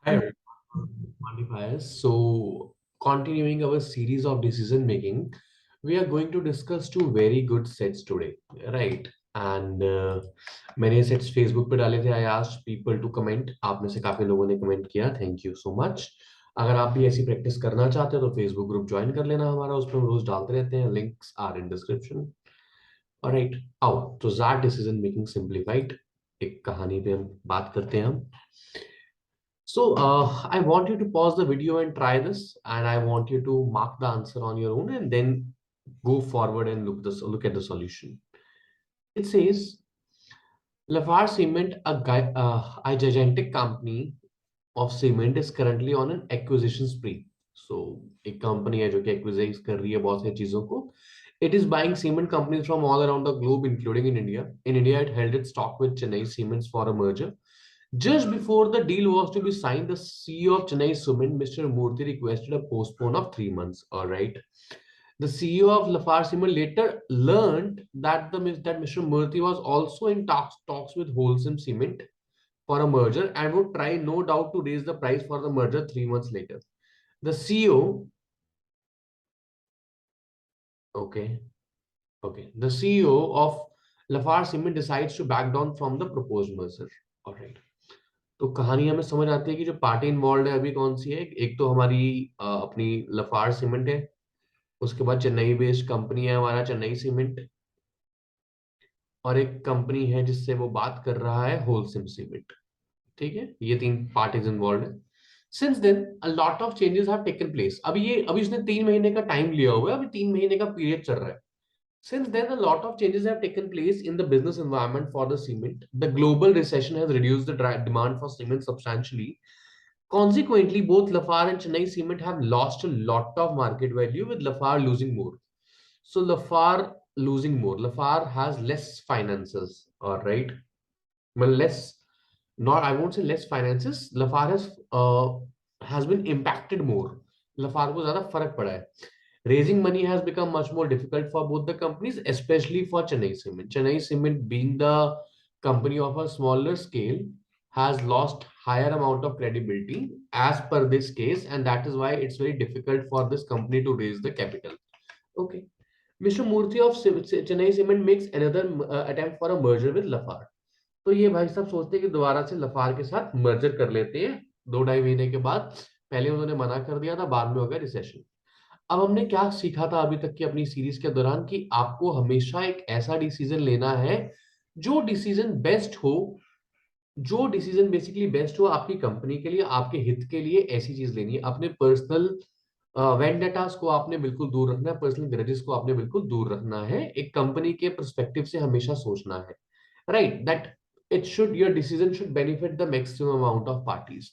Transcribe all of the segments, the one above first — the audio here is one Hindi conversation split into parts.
Hi, everyone. Modifiers. So, continuing our series of decision making, we are going to discuss two very good sets today, right? And मैंने sets Facebook पे डाले थे. I asked people to comment. आप में से काफी लोगों ने कमेंट किया. Thank you so much. अगर आप भी ऐसी प्रैक्टिस करना चाहते हो तो Facebook ग्रुप ज्वाइन कर लेना हमारा. उसमें हम रोज डालते रहते हैं. Links are in description. Alright. आओ तो ज़ार decision making simplified एक कहानी पे हम बात करते हैं हम. So, I want you to pause the video and try this, and I want you to mark the answer on your own and then go forward and look at the solution. It says Lafarge Cement, a gigantic company of cement, is currently on an acquisition spree. So, एक company है जो कि acquisition कर रही है बहुत सारी चीजों को. It is buying cement companies from all around the globe, including in India. In India, it held its stock with Chennai Cements for a merger. Just before the deal was to be signed, the CEO of Chennai Cement, Mr. Murthy, requested a postpone of 3 months. All right. The CEO of Lafarge Cement later learned that Mr. Murthy was also in talks with Wholesome Cement for a merger and would try, no doubt, to raise the price for the merger 3 months later. The CEO, okay, the CEO of Lafarge Cement decides to back down from the proposed merger. All right. तो कहानी हमें समझ आती है कि जो पार्टी इन्वॉल्व है अभी कौन सी है. एक तो हमारी अपनी लफार्ज सीमेंट है. उसके बाद चेन्नई बेस्ड कंपनी है हमारा चेन्नई सीमेंट. और एक कंपनी है जिससे वो बात कर रहा है होलसेम सीमेंट. ठीक है, ये तीन पार्टीज इन्वॉल्व है. Since then a lot of changes have taken place. अभी इसने 3 महीने का टाइम लिया हुआ है. अभी 3 महीने का पीरियड चल रहा है. Since then, a lot of changes have taken place in the business environment for the cement. The global recession has reduced the demand for cement substantially. Consequently, both Lafarge and Chennai Cement have lost a lot of market value, with Lafarge losing more. So Lafarge losing more. Lafarge has less finances, all right? Well, less, not I won't say less finances. Lafarge has been impacted more. Lafarge को ज़्यादा फर्क पड़ा है. Raising money has become much more difficult for both the companies, especially for Chennai Cement. Chennai Cement, being the company of a smaller scale, has lost higher amount of credibility as per this case, and that is why it's very difficult for this company to raise the capital. Okay. Mr. Murthy of Chennai Cement makes another attempt for a merger with Lafarge. तो ये भाई साहब सोचते हैं कि दोबारा से लफार के साथ मर्जर कर लेते हैं 2-2.5 महीने के बाद. पहले उन्होंने मना कर दिया था, बाद में हो गया रिसेशन. अब हमने क्या सीखा था अभी तक की अपनी सीरीज के दौरान कि आपको हमेशा एक ऐसा डिसीजन लेना है जो डिसीजन बेस्ट हो. जो डिसीजन बेसिकली बेस्ट हो आपकी कंपनी के लिए, आपके हित के लिए. ऐसी चीज लेनी है. अपने पर्सनल वेंडेटास को आपने बिल्कुल दूर रखना है. पर्सनल ग्रजेस को आपने बिल्कुल दूर रखना है. एक कंपनी के पर्सपेक्टिव से हमेशा सोचना है, right, that it should your decision should benefit the maximum amount of parties.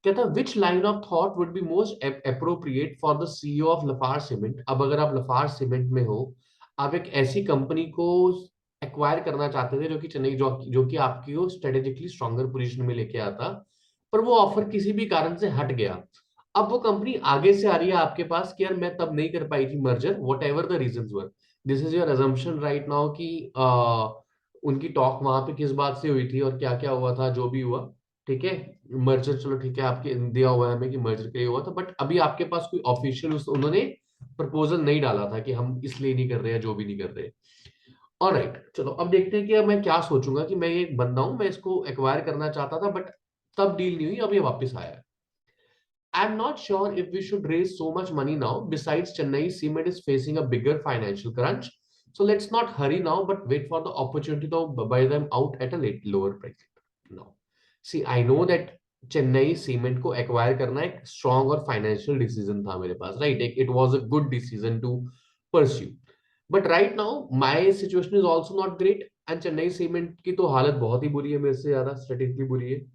कहता है which line of thought would be most appropriate for the CEO of Lafarge cement. अब अगर आप लफार्ज सीमेंट में हो, आप एक ऐसी कंपनी को एक्वायर करना चाहते थे जो कि चेन्नई जो कि आपकी वो स्ट्रेटेजिकली स्ट्रॉन्गर पोजीशन में लेके आता, पर वो ऑफर किसी भी कारण से हट गया. अब वो कंपनी आगे से आ रही है आपके पास कि यार मैं तब नहीं कर पाई थी merger, whatever the reason were. This is your assumption right now कि उनकी टॉक वहां पे किस बात से हुई थी और क्या क्या हुआ था, जो भी हुआ. ठीक है, मर्जर चलो ठीक है, आपके दिया हुआ है हमें कि मर्जर के लिए हुआ था, बट अभी आपके पास कोई ऑफिशियल उन्होंने प्रपोजल नहीं डाला था कि हम इसलिए नहीं कर रहे हैं, जो भी नहीं कर रहे. ऑलराइट, चलो अब देखते हैं कि अब मैं क्या सोचूंगा कि मैं ये एक बंदा हूं, मैं इसको एक्वायर करना चाहता था बट तब डील नहीं हुई, अब ये वापस आया है. I'm not sure if we should raise so much money now. Besides, Chennai Cement is facing a bigger financial crunch. So let's not hurry now, but wait for the opportunity to buy them out at a lower price. Now, see, I know that Chennai Cement को acquire करना एक strong और financial decision था मेरे पास, right? It was a good decision to pursue. But right now, my situation is also not great, and Chennai Cement की तो हालत बहुत ही बुरी है, मेरे से ज्यादा strategically बुरी है.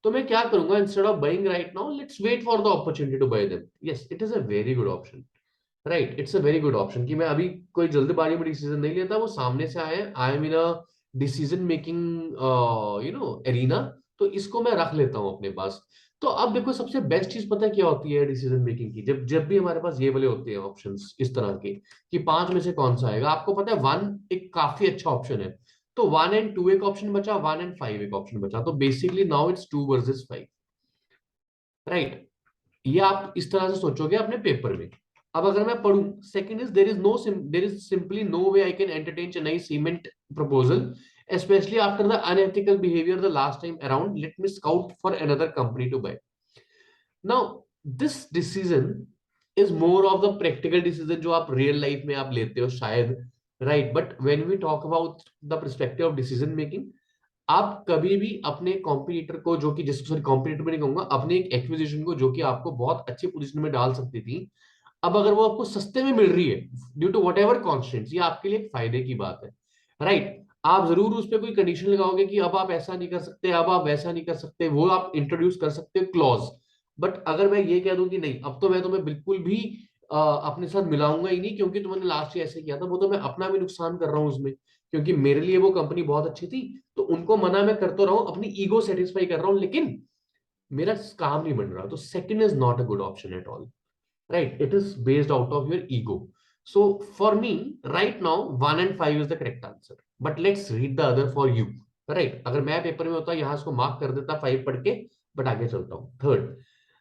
तो मैं क्या करूंगा, instead of buying right now, let's wait for the opportunity to buy them. Yes, it is a very good option, right. It's a very good option कि मैं अभी कोई जल्दबाजी में डिसीजन नहीं लेता. वो सामने से आए, I am in a decision making arena, तो इसको मैं रख लेता हूँ अपने पास. तो अब देखो, सबसे बेस्ट चीज पता है क्या होती है डिसीजन मेकिंग की, जब जब भी हमारे पास ये वाले होते हैं ऑप्शंस इस तरह के कि 5 में से कौन सा आएगा. आपको पता है 1 एक काफी अच्छा ऑप्शन है. तो 1 and 2 एक ऑप्शन बचा, 1 and 5 एक ऑप्शन बचा. तो basically now it's 2 versus 5. Right. ये आप इस तरह से सोचोगे अपने पेपर में। अब अगर मैं पढ़ूं, second is there is simply no way I can entertain Chennai Cement proposal especially after the unethical behavior the last time around. Let me scout for another company to buy. Now this decision is more of the practical decision जो आप रियल लाइफ में आप लेते हो शायद, right. But when we talk about the perspective of decision making, आप कभी भी अपने कॉम्पिटिटर को, जो कि जिसको, सॉरी कॉम्पिटिटर में नहीं कहूंगा, अपने एक एक्विजिशन को जो कि आपको बहुत अच्छी पोजीशन में डाल सकती थी, अब अगर वो आपको सस्ते में मिल रही है due to whatever constants, ये आपके लिए एक फायदे की बात है, राइट। आप जरूर उस पर कोई कंडीशन लगाओगे कि अब आप ऐसा नहीं कर सकते, अब आप वैसा नहीं कर सकते, वो आप इंट्रोड्यूस कर सकते हो क्लॉज। बट अगर मैं ये कह दूं कि नहीं, अब तो मैं तुम्हें बिल्कुल भी अपने साथ मिलाऊंगा ही नहीं, क्योंकि तुमने लास्ट ईयर ऐसे किया था, वो तो मैं अपना भी नुकसान कर रहा हूं उसमें, क्योंकि मेरे लिए वो कंपनी बहुत अच्छी थी, तो उनको मना मैं कर तो रहा हूं, अपनी ईगो सेटिस्फाई कर रहा हूं, लेकिन मेरा काम नहीं बन रहा। तो second is not a good option at all, right? It is based out of your ego. So for me right now 1 and 5 is the correct answer, but let's read the other for you, right? अगर मैं पेपर में होता यहां इसको मार्क कर देता 5 पढ़ के, बट आगे चलता हूं। Third,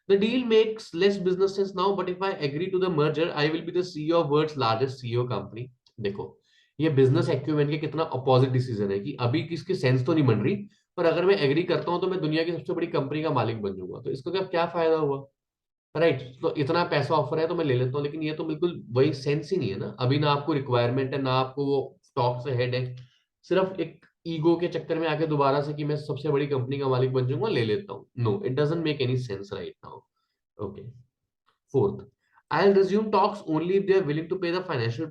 the deal makes less business sense now, but if I agree to the merger I will be the CEO of world's largest CEO company. देखो, ये बिजनेस एक्यूमेन के कितना अपोजिट डिसीजन है कि अभी किसकी सेंस तो नहीं बन रही, पर अगर मैं एग्री करता हूं तो मैं दुनिया की सबसे बड़ी कंपनी का मालिक बन जाऊंगा, तो इसको क्या फायदा हुआ, राइट। तो इतना पैसा ऑफर है तो मैं ले लेता हूँ, लेकिन ये तो बिल्कुल वही सेंस ही नहीं है ना। अभी ना आपको रिक्वायरमेंट है, ना आपको वो स्टॉक से हेड है, सिर्फ एक ईगो के चक्कर में आके दोबारा से कि मैं सबसे बड़ी कंपनी का मालिक बन जाऊंगा, ले लेता हूँ। No, it doesn't make any sense right now. Okay. Fourth, I'll resume talks only if they are willing to pay the financial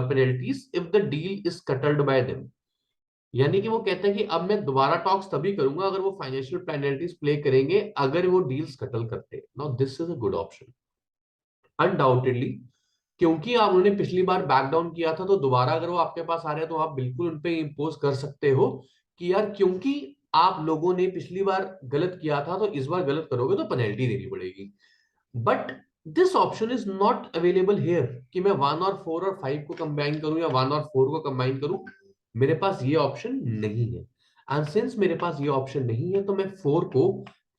penalties if the deal is scuttled by them. यानी कि वो कहते हैं कि अब मैं दोबारा टॉक्स तभी करूंगा अगर वो फाइनेंशियल पेनल्टीज प्ले करेंगे, अगर वो डील्स कटल करते हैं। Now this is a good option undoubtedly, क्योंकि आप उन्होंने पिछली बार बैक डाउन किया था, तो दोबारा अगर वो आपके पास आ रहे हैं तो आप बिल्कुल उन पे इम्पोज कर सकते हो कि यार क्योंकि आप लोगों ने पिछली बार गलत किया था, तो इस बार गलत करोगे तो पेनल्टी देनी पड़ेगी। But this option is not available here कि मैं 1 और 4 और 5 को कंबाइन करूं या 1 और 4 को कंबाइन करूं। मेरे पास ये ऑप्शन नहीं है, एंड सिंस मेरे पास ये ऑप्शन नहीं है तो मैं 4 को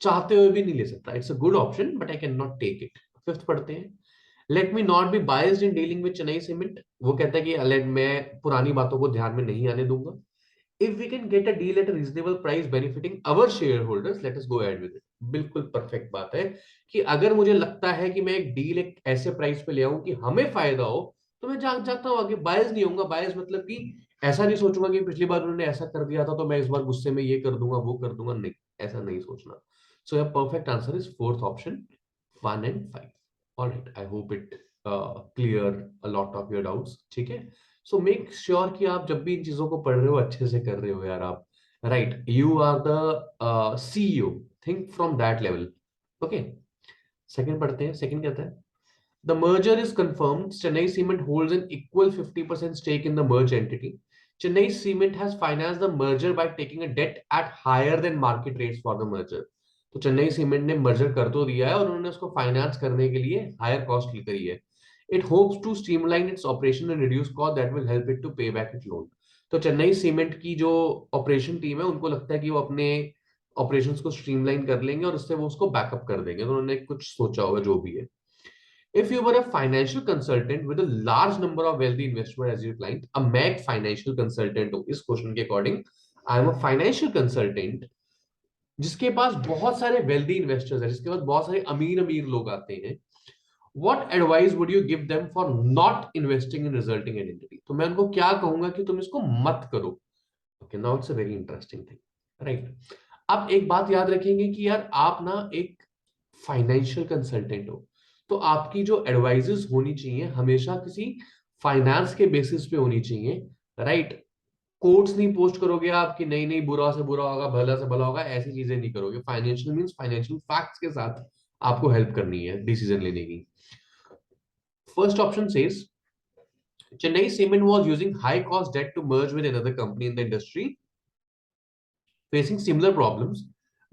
चाहते हुए भी नहीं ले सकता। It's a good option but I can not take it. Fifth पढ़ते हैं। Let me not be biased in dealing with Chennai Cement. वो कहता है कि लेट मैं पुरानी बातों को ध्यान में नहीं आने दूंगा। If we can get a deal at a reasonable price benefiting our shareholders, let us go ahead with it. बिल्कुल परफेक्ट बात है कि अगर मुझे लगता है कि मैं एक डील एक ऐसे प्राइस पे ले आऊं कि हमें फायदा हो, तो मैं जाता हूं आगे। बायस नहीं होऊंगा। बायस मतलब कि ऐसा नहीं सोचूंगा कि पिछली बार उन्होंने ऐसा कर दिया था तो मैं इस बार गुस्से में ये कर दूंगा वो कर दूंगा, नहीं, ऐसा नहीं सोचना। So your perfect answer is fourth option, 1 and 5। Alright, I hope it clear a lot of your doubts. ठीक है, सो मेक श्योर कि आप जब भी इन चीजों को पढ़ रहे हो अच्छे से कर रहे हो यार आप, right. You are the CEO, think from that level. Okay, second पढ़ते हैं। सेकंड कहता है the merger is confirmed. Chennai Cement holds an equal 50% stake in the merged entity. Chennai Cement has financed the merger by taking a debt at higher than market rates for the merger. तो चेन्नई सीमेंट ने मर्जर कर तो दिया है और उन्होंने उसको फाइनेंस करने के लिए हायर कॉस्ट ली करी है। It hopes to streamline its operation and reduce cost that will help it to pay back it loan. तो चेन्नई सीमेंट की जो ऑपरेशन टीम है उनको लगता है कि वो अपने ऑपरेशंस को स्ट्रीमलाइन कर लेंगे और उससे वो उसको बैकअप कर देंगे, तो उन्होंने कुछ सोचा होगा जो भी है। If you were a financial consultant with a large number of wealthy investors as your client, अब मैं एक financial consultant हूं इस क्वेश्चन के according, I am a financial consultant जिसके पास बहुत सारे वेल्दी इन्वेस्टर्स हैं, जिसके पास बहुत सारे अमीर अमीर लोग आते हैं। What advice would you give them for not investing in resulting identity? तो मैं उनको क्या कहूंगा कि तुम इसको मत करो। Okay, now it's a very interesting thing, right. आप एक बात याद रखेंगे कि यार आप ना एक फाइनेंशियल कंसल्टेंट हो, तो आपकी जो एडवाइजेस होनी चाहिए हमेशा किसी फाइनेंस के बेसिस पे होनी चाहिए, राइट। कोट्स नहीं पोस्ट करोगे आप कि नहीं नहीं बुरा से बुरा होगा भला से भला होगा, ऐसी चीजें नहीं करोगे। फाइनेंशियल मींस फाइनेंशियल फैक्ट्स के साथ आपको हेल्प करनी है डिसीजन लेने की। First option says Chennai Cement was using high cost debt to merge with another company in the industry facing similar problems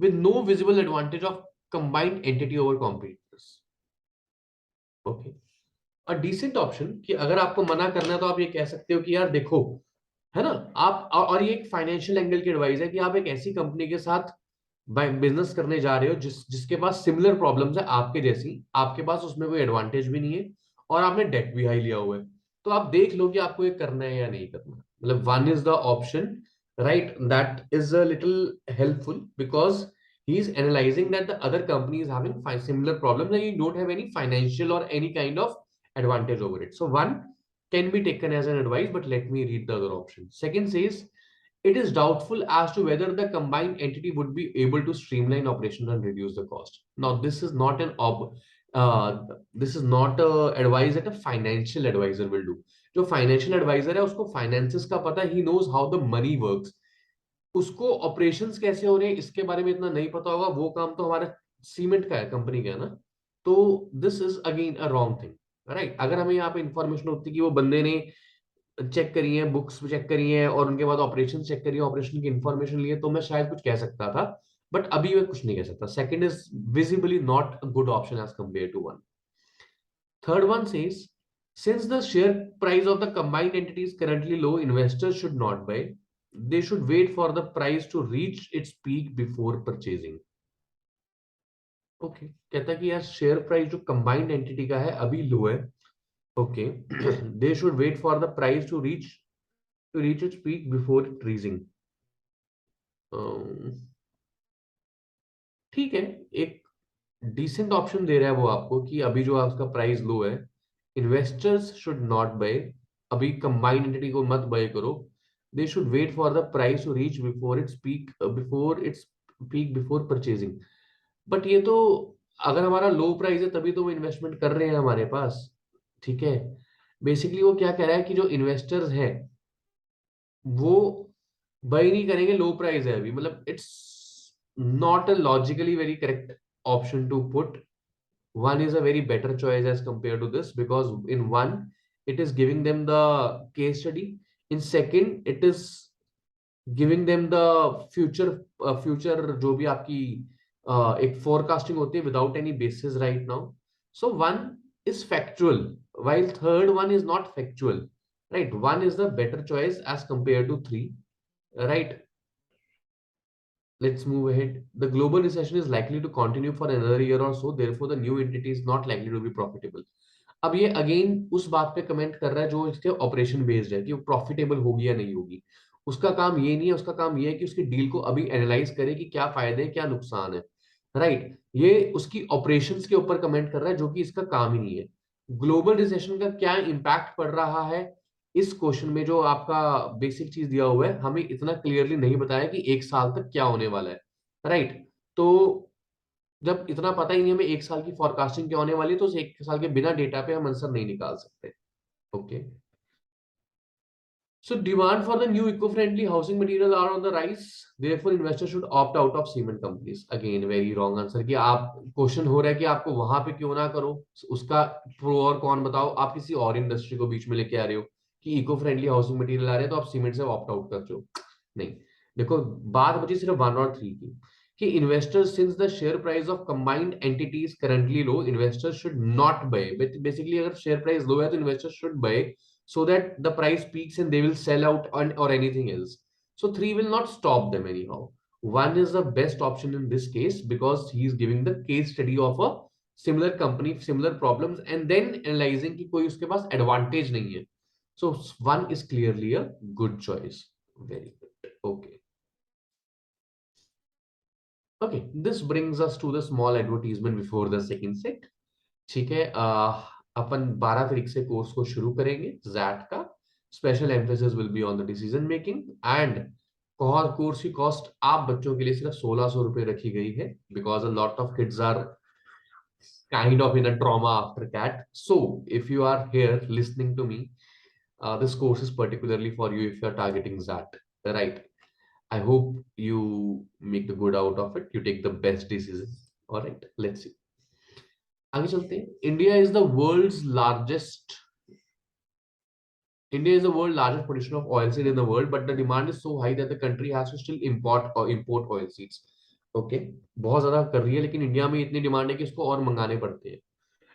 with no visible advantage of combined entity over competitors. Okay. A decent option कि अगर आपको मना करना है तो आप ये कह सकते हो कि यार देखो, है ना, आप और ये एक फाइनेंशियल एंगल की एडवाइस है कि आप एक ऐसी कंपनी के साथ बिजनेस करने जा रहे हो जिसके पास सिमिलर प्रॉब्लम्स है आपके जैसी, आपके पास उसमें कोई एडवांटेज भी नहीं है और आपने डेट भी हाई लिया हुआ है, तो आप देख लो कि आपको ये करना है या नहीं करना। मतलब one is the option, right, that is a little helpful because he is analyzing that the other company is having similar problems and you don't have any financial or any kind of advantage over it. So one can be taken as an advice, but let me read the other option. Second says it is doubtful as to whether the combined entity would be able to streamline operations and reduce the cost. Now, this is not this is not a advice that a financial advisor will do. जो फाइनेंशियल एडवाइजर है उसको फाइनेंसेस का पता, he knows how the money works, उसको ऑपरेशंस कैसे हो रहे हैं इसके बारे में इतना नहीं पता होगा, वो काम तो हमारा सीमेंट का है, कंपनी का है ना। तो this is again a wrong thing, right. अगर हमें यहाँ पे इंफॉर्मेशन होती कि वो बंदे ने चेक करी है, बुक्स चेक करी है और उनके बाद ऑपरेशन चेक करी है, ऑपरेशन की इंफॉर्मेशन ली है, तो मैं शायद कुछ कह सकता था, बट अभी मैं कुछ नहीं कह सकता। Second is visibly not a good option as compare to one. Third one says since the share price of the combined entity is currently low, investors should not buy. They should wait for the price to reach its peak before purchasing. Okay, कहता है कि यार शेयर प्राइस जो कंबाइंड एंटिटी का है अभी लो है, okay, they should wait for the price to reach its peak before increasing. ठीक है, एक डिसेंट ऑप्शन दे रहा है वो आपको कि अभी जो आपका प्राइस लो है, इन्वेस्टर्स शुड नॉट बाय, अभी कंबाइंड एंटिटी को मत बाय करो, they should wait for the price to reach before its peak before purchasing. But ये तो अगर हमारा लो प्राइस है तभी तो वो इन्वेस्टमेंट कर रहे हैं हमारे पास, ठीक है। बेसिकली वो क्या कह रहा है कि जो इन्वेस्टर्स हैं वो बाय नहीं करेंगे, लो प्राइस है अभी, मतलब it's not a logically very correct option to put. One is a very better choice as compared to this because in one it is giving them the case study, in second it is giving them the future जो भी आपकी एक forecasting होती है without any basis right now. So one is factual while third one is not factual, right? One is the better choice as compared to three, right? Let's move ahead. The global recession is likely to continue for another year or so. Therefore, the new entity is not likely to be profitable. अब ये अगेन उस बात पे कमेंट कर रहा है जो इसके ऑपरेशन बेस्ड है कि वो प्रॉफिटेबल होगी या नहीं होगी। उसका काम ये नहीं है, उसका काम ये है कि उसकी डील को अभी एनालाइज करे कि क्या फायदे हैं क्या नुकसान है, राइट। ये उसकी ऑपरेशंस के ऊपर कमेंट कर रहा है जो कि इसका काम ही नहीं है। ग्लोबल रिसेशन का क्या इम्पैक्ट पड़ रहा है इस क्वेश्चन में, जो आपका बेसिक चीज दिया हुआ है हमें इतना क्लियरली नहीं बताया कि एक साल तक क्या होने वाला है, राइट। तो जब इतना पता ही नहीं हमें एक साल की फॉरकास्टिंग क्या होने वाली है, तो उस एक साल के बिना डेटा पे हम आंसर नहीं निकाल सकते। Okay, so demand for the new eco-friendly housing material are on the rise, therefore investors should opt out of cement companies. Again very wrong answer कि आप क्वेश्चन हो रहा है कि आपको वहां पे क्यों ना करो, उसका प्रो और कौन बताओ। आप किसी और इंडस्ट्री को बीच में लेके आ रहे हो कि इको फ्रेंडली हाउसिंग मटेरियल आ रहे हैं तो आप सीमेंट से ऑप्ट आउट कर दो, नहीं। देखो बात बची सिर्फ वन और थ्री की कि investors since the share price of combined entities currently low, investors should not buy. Basically अगर शेयर प्राइस लो है तो investors should buy so that the price peaks and they will sell out on or anything else. So three will not stop them anyhow. One is the best option in this case because he is giving the case study of a similar company, similar problems, and then analyzing कि कोई उसके पास advantage नहीं है. So one is clearly a good choice. Very good. Okay. Okay. This brings us to the small advertisement before the second set. ठीक है, अपन 12 तारीख से कोर्स को शुरू करेंगे जैट का। Special emphasis will be on the decision making and course की कॉस्ट आप बच्चों के लिए सिर्फ 1600 रुपए रखी गई है because a lot of kids are kind of in a trauma after cat. So if you are here listening to me, this course is particularly for you if you are targeting that, right? I hope you make the good out of it, you take the best decisions. All right, let's see. आगे चलते हैं। India is the world's largest producer of oilseed in the world, but the demand is so high that the country has to still import oilseeds. Okay, बहुत ज्यादा कर रही है लेकिन इंडिया में इतनी डिमांड है कि इसको और मंगाने पड़ते हैं।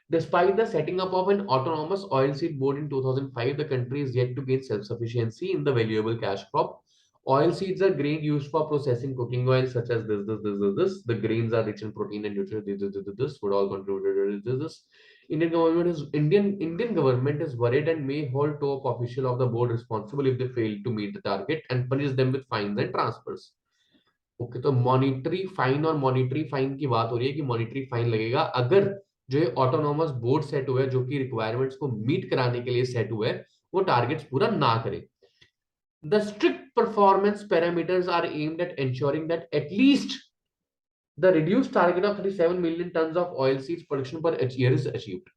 Despite the setting up of an autonomous oilseed board in 2005, the country is yet to gain self-sufficiency in the valuable cash crop Oil seeds are grain used for processing cooking oil, such as this. The grains are rich in protein and nutrients. This would all contribute to this. Indian government is worried and may hold top official of the board responsible if they fail to meet the target and punish them with fines and transfers. Okay, तो मॉनिटरी फाइन और मॉनिटरी फाइन की बात हो रही है कि मॉनिटरी फाइन लगेगा अगर जो ये ऑटोनोमस बोर्ड सेट हुआ है, जो कि रिक्वायरमेंट्स को मीट कराने के लिए सेट हुआ है, वो टारगेट्स पूरा ना करे. The strict performance parameters are aimed at ensuring that at least the reduced target of 37 million tons of oilseeds production per year is achieved.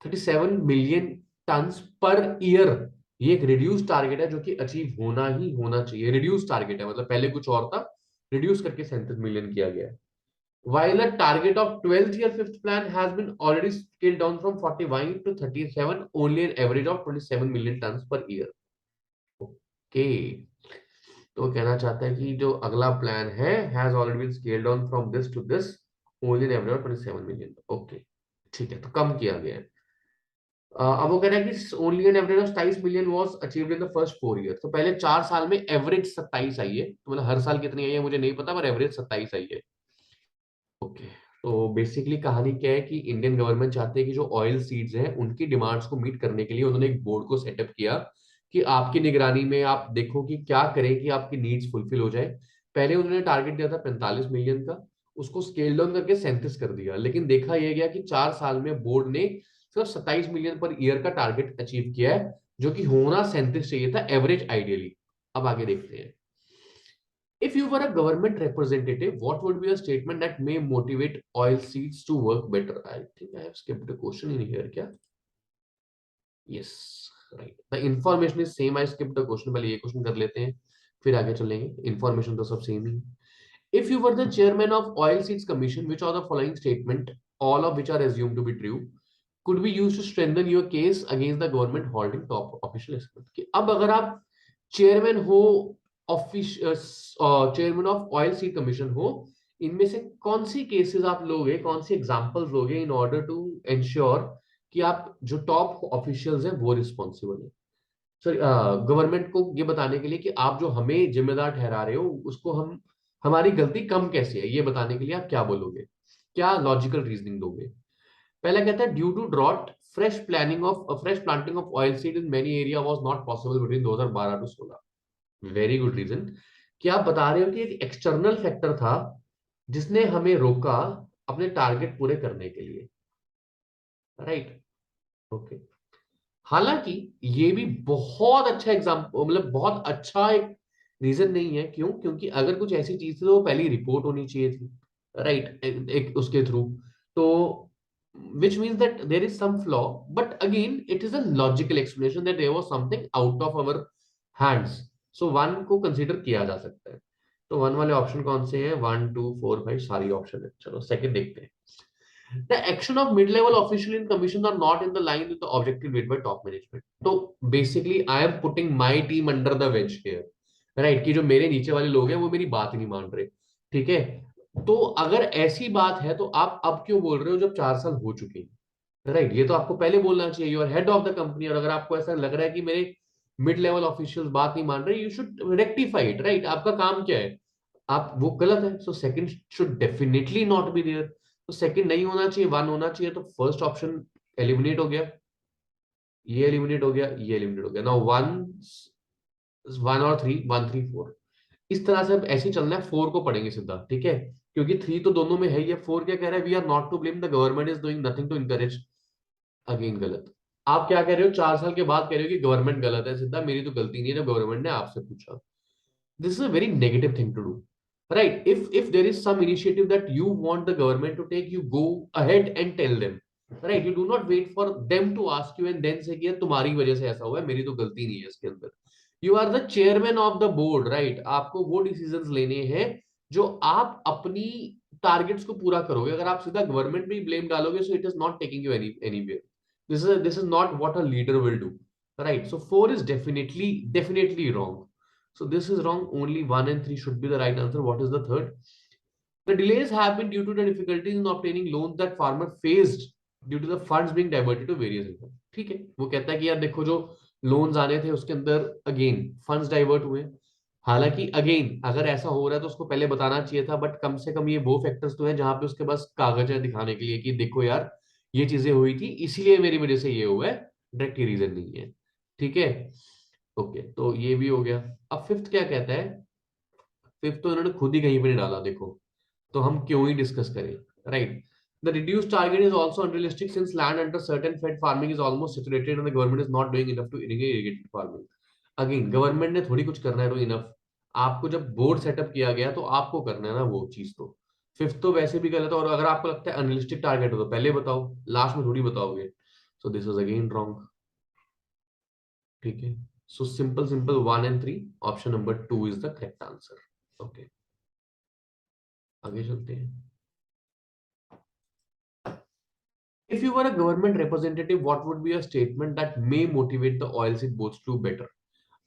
37 million tons per year ये एक रिड्यूस टारगेट है जो कि अचीव होना ही होना चाहिए. रिड्यूस टारगेट है, मतलब पहले कुछ और था, रिड्यूस करके 37 मिलियन किया गया है. While a target of 12th year fifth plan has been already scaled down from 41 to 37, only an average of 27 million tons per year. Okay. तो कहना चाहता है कि जो अगला प्लान है has already been scaled down from this to this, only an average of 27 million. Okay, ठीक है, तो कम किया गया है. अब वो कह रहा है कि only an average of 27 million was achieved in the first 4 year. तो पहले 4 साल में एवरेज 27 आई है, तो मतलब हर साल कितनी आई है मुझे नहीं पता, पर एवरेज 27 आई है. ओके, तो बेसिकली कहानी क्या है कि इंडियन गवर्नमेंट चाहते हैं कि जो ऑयल सीड्स हैं उनकी डिमांड्स को मीट करने के लिए उन्होंने एक बोर्ड को सेटअप किया कि आपकी निगरानी में आप देखो कि क्या करें कि आपकी नीड्स फुलफिल हो जाए. पहले उन्होंने टारगेट दिया था 45 मिलियन का, उसको स्केल डाउन करके 37 कर दिया, लेकिन देखा यह गया कि 4 साल में बोर्ड ने सिर्फ 27 मिलियन पर ईयर का टारगेट अचीव किया है, जो कि होना 37 चाहिए था एवरेज आइडियली. अब आगे देखते हैं. If you were a government representative, what would be a statement that may motivate oil seeds to work better? I think I have skipped a question in here. क्या? Yes, right. The information is same. I skipped the question. पहले ये question कर लेते हैं, फिर आगे चलेंगे. Information तो सब same he. If you were the chairman of Oil Seeds Commission, which are the following statement, all of which are assumed to be true, could be used to strengthen your case against the government holding top official? अब अगर आप चेयरमैन हो, chairman of oil seed commission हो, इनमें से कौन सी केसेस आप लोगे, कौन सी एग्जांपल्स लोगे इन ऑर्डर टू इंश्योर कि आप जो टॉप ऑफिशियल्स हैं वो रिस्पॉन्सिबल है. सॉरी, गवर्नमेंट को ये बताने के लिए कि आप जो हमें जिम्मेदार ठहरा रहे हो उसको हम, हमारी गलती कम कैसे है, ये बताने के लिए आप क्या बोलोगे, क्या लॉजिकल रीजनिंग दोगे. पहला कहता है due to drought fresh planting of oil seed in many area was not possible between 2012 to 16. Very good reason. कि आप बता रहे हो कि एक एक्सटर्नल फैक्टर था जिसने हमें रोका अपने टारगेट पूरे करने के लिए. राइट. ओके. हालांकि ये भी बहुत अच्छा एग्जाम्पल, मतलब बहुत अच्छा एक रीजन नहीं है. क्यों? क्योंकि अगर कुछ ऐसी चीज थी तो वो पहले रिपोर्ट होनी चाहिए थी. राइट. एक उसके थ्रू, तो which means that there is some flaw, but again it is a logical explanation that there was something out of our hands. So one को कंसीडर किया जा सकता है. तो वन वाले ऑप्शन कौन से हैं? 1 2 4 5 सारी ऑप्शन है. चलो सेकंड देखते हैं. The action of mid-level official in commission are not in the line with the objective made by top management. तो basically I am putting my team under the wedge here, right? कि जो मेरे नीचे वाले लोग हैं वो मेरी बात ही नहीं मान रहे. ठीक है, तो अगर ऐसी बात है तो आप अब क्यों बोल रहे हो जब 4 साल हो चुके हैं? राइट. ये तो आपको पहले बोलना चाहिए, your head of the company. और अगर आपको ऐसा लग रहा है कि मेरे मिड लेवल ऑफिशियल्स बात नहीं मान रहे, you should rectify it. Right. आपका काम क्या है? आप वो गलत है, so second should definitely not be there. तो सेकंड नहीं होना चाहिए, वन होना चाहिए. तो फर्स्ट ऑप्शन एलिमिनेट हो गया, ये एलिमिनेट हो गया, ये एलिमिनेट हो गया. नाउ वन, वन और थ्री, 1 3 4, इस तरह से अब ऐसे ही चलना है. 4 को पढ़ेंगे सीधा. ठीक है, क्योंकि 3 तो दोनों में है. ये 4 क्या कह रहा है? We are not to blame, the government is doing nothing to encourage. Again गलत. आप क्या कह रहे हो? 4 साल के बाद कह रहे हो कि गवर्नमेंट गलत है. सीधा मेरी तो गलती नहीं है जब गवर्नमेंट ने आपसे पूछा. This is a very negative thing to do, right? If there is some initiative that you want the government to take, you go ahead and tell them, right? You do not wait for them to ask you and then say कि यार तुम्हारी वजह से ऐसा हुआ है, मेरी तो गलती नहीं है इसके अंदर. You are the chairman of the board, right? आपको वो डिसीजंस लेने हैं जो आप अपनी टारगेट्स को पूरा करोगे. अगर आप सीधा गवर्नमेंट में ही ब्लेम डालोगे, so it is not taking you anywhere. This is not what a leader will do, right? So 4 is definitely wrong. So this is wrong. Only 1 and 3 should be the right answer. What is the third? The delays have been due to the difficulties in obtaining loans that farmer faced due to the funds being diverted to various income. ठीक है, वो कहता है कि यार देखो जो लोन्स आने थे उसके अंदर अगेन फंड्स डाइवर्ट हुए. हालांकि अगेन अगर ऐसा हो रहा है तो उसको पहले बताना चाहिए था, बट कम से कम ये वो फैक्टर्स तो हैं जहां पे उसके पास कागज है दिखाने के लिए कि देखो यार ये चीजें हुई थी इसीलिए मेरी वजह से ये हुआ है, डायरेक्ट रीजन नहीं है। ठीक है, ओके, तो ये भी हो गया। अब फिफ्थ क्या कहता है? फिफ्थ तो इन्होंने खुद ही कहीं पे नहीं डाला, देखो, तो हम क्यों ही डिस्कस करें, right? The reduced target is also unrealistic since land under certain fed farming is almost saturated and the government is not doing enough to irrigated farming. Again government ने थोड़ी कुछ करना है तो इनफ, आपको जब बोर्ड सेटअप किया गया तो आपको करना है ना वो चीज। तो फिफ्थ तो वैसे भी गलत है, और अगर आपको लगता है अनरियलिस्टिक टारगेट हो तो पहले बताओ, लास्ट में थोड़ी बताओगे। So this is again wrong. ठीक है, so simple simple 1 and 3, option number 2 is the correct answer. Okay, आगे चलते हैं। If you were a government representative, what would be a statement that may motivate the oil seed boards to do better?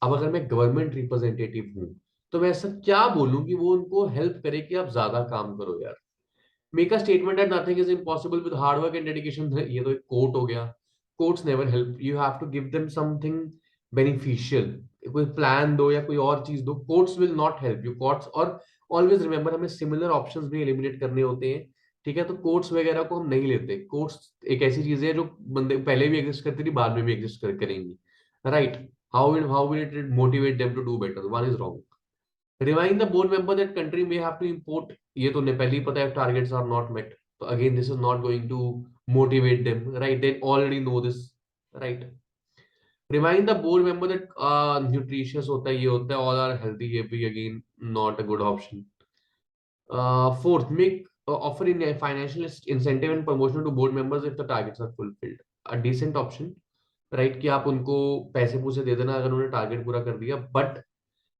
अब अगर मैं गवर्नमेंट रिप्रेजेंटेटिव हूं तो मैं ऐसा क्या बोलूं कि वो उनको हेल्प करे कि आप ज्यादा काम करो यार। Make a statement that nothing is impossible with hard work and dedication, ये तो एक कोट हो गया। Quotes never help, you have to give them something beneficial, कोई प्लान दो या कोई और चीज दो। Quotes will not help you. Quotes, और ऑलवेज रिमेंबर हमें सिमिलर ऑप्शंस भी एलिमिनेट करने होते हैं। ठीक है, तो कोट्स वगैरह को हम नहीं लेते। कोट्स एक ऐसी चीज है जो बंदे पहले भी एग्जिस्ट करती थी, बाद में भी एग्जिस्ट करेंगी, right? How will it motivate them to do better? One is wrong. Remind the board member that country may have to import, ये तो उन्हें पहले ही पता है if targets are not met, तो again this is not going to motivate them, right? They already know this, right? Remind the board member that nutritious होता है, ये होता है, all are healthy, ये भी again not a good option. Fourth, make offer in a financial incentive and promotion to board members if the targets are fulfilled. A decent option, right? कि आप उनको पैसे पूसे दे देना अगर उन्होंने टारगेट पूरा कर दिया, but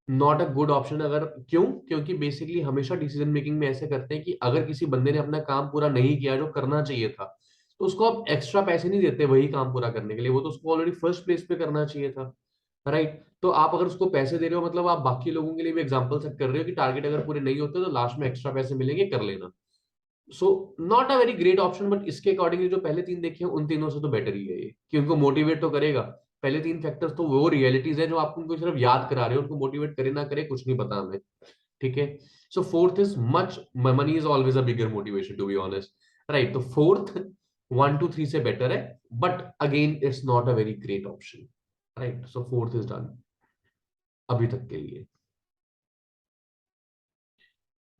not a good option. अगर क्यों? क्योंकि बेसिकली हमेशा डिसीजन मेकिंग में ऐसे करते हैं कि अगर किसी बंदे ने अपना काम पूरा नहीं किया जो करना चाहिए था, तो उसको आप एक्स्ट्रा पैसे नहीं देते वही काम पूरा करने के लिए, वो तो उसको ऑलरेडी फर्स्ट प्लेस पे करना चाहिए था, राइट? तो आप अगर उसको पैसे दे रहे हो मतलब आप बाकी लोगों के लिए भी एग्जाम्पल सेट कर रहे हो कि टारगेट अगर पूरे नहीं होते तो लास्ट में एक्स्ट्रा पैसे मिलेंगे, कर लेना। So not a very great option, but इसके अकॉर्डिंगली जो पहले तीन देखे हैं उन तीनों से तो बेटर ही है ये, कि उनको मोटिवेट तो करेगा। पहले तीन फैक्टर्स तो वो रियलिटीज है जो आप उनको सिर्फ याद करा रहे हो, उनको मोटिवेट करे ना करे कुछ नहीं पता हमें। ठीक है, so fourth is much, money is always a bigger motivation to be honest, right? तो फोर्थ 1 2 3 से बेटर है, but again it's not a very great option, right? So fourth is done अभी तक के लिए।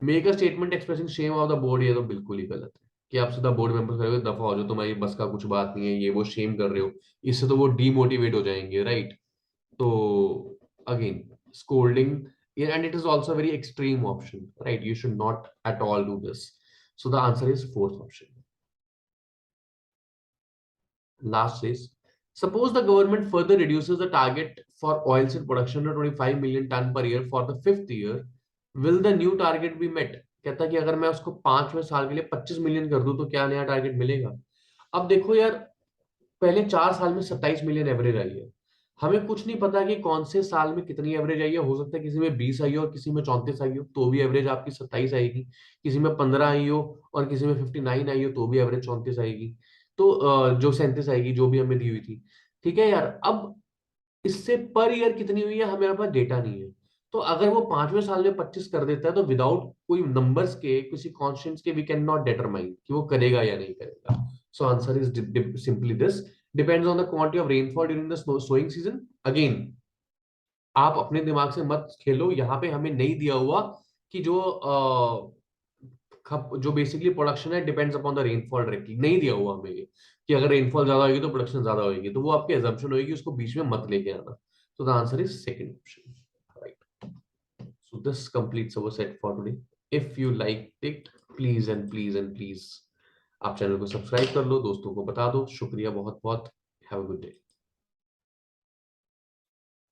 Make a statement expressing shame of the board, ये तो बिल्कुल ही गलत है कि आप सीधा बोर्ड मेंबर करोगे दफा हो जाओ, तुम्हारी बस का कुछ बात नहीं है, ये वो शेम कर रहे हो, इससे तो वो डीमोटिवेट हो जाएंगे, राइट? तो again scolding, yeah, and it is also a very extreme option, right? You should not at all do this. So the answer is fourth option. Last is, suppose the government further reduces the target for oilseed production to 25 million ton per year for the fifth year, will the new target be met? कहता है कि अगर मैं उसको 5वें साल के लिए 25 मिलियन कर दूं तो क्या नया टारगेट मिलेगा? अब देखो यार, पहले 4 साल में 27 मिलियन एवरेज आई है। हमें कुछ नहीं पता कि कौन से साल में कितनी एवरेज आई है, हो सकता है किसी में 20 आई हो और किसी में 34 आई हो तो भी एवरेज आपकी 27 आएगी, किसी में 15 आई हो और किसी में 59 आई हो तो भी एवरेज 34 आएगी। तो जो 37 आएगी जो भी हमें दी हुई थी। ठीक है यार, अब इससे पर ईयर कितनी हुई है हमारे पास डेटा नहीं है। तो अगर वो 5वें साल में 25 कर देता है तो विदाउट कोई नंबर्स के किसी कॉन्स्टेंट्स के वी कैन नॉट डिटरमाइन कि वो करेगा या नहीं करेगा। So answer is simply this, depends on the quantity of rainfall during the sowing season. Again आप अपने दिमाग से मत खेलो, यहाँ पे हमें नहीं दिया हुआ कि जो बेसिकली प्रोडक्शन है depends upon the rainfall directly, नहीं दिया हुआ हमें ये कि अगर रेनफॉल ज्यादा होगी तो प्रोडक्शन ज्यादा होगी, तो वो आपकी एजम्पशन होगी, उसको बीच में मत लेके आना। So the answer is second option. Right. So this completes our set for today. If you liked it, please and please and please आप चैनल को सब्सक्राइब कर लो, दोस्तों को बता दो। शुक्रिया बहुत बहुत। Have a good day.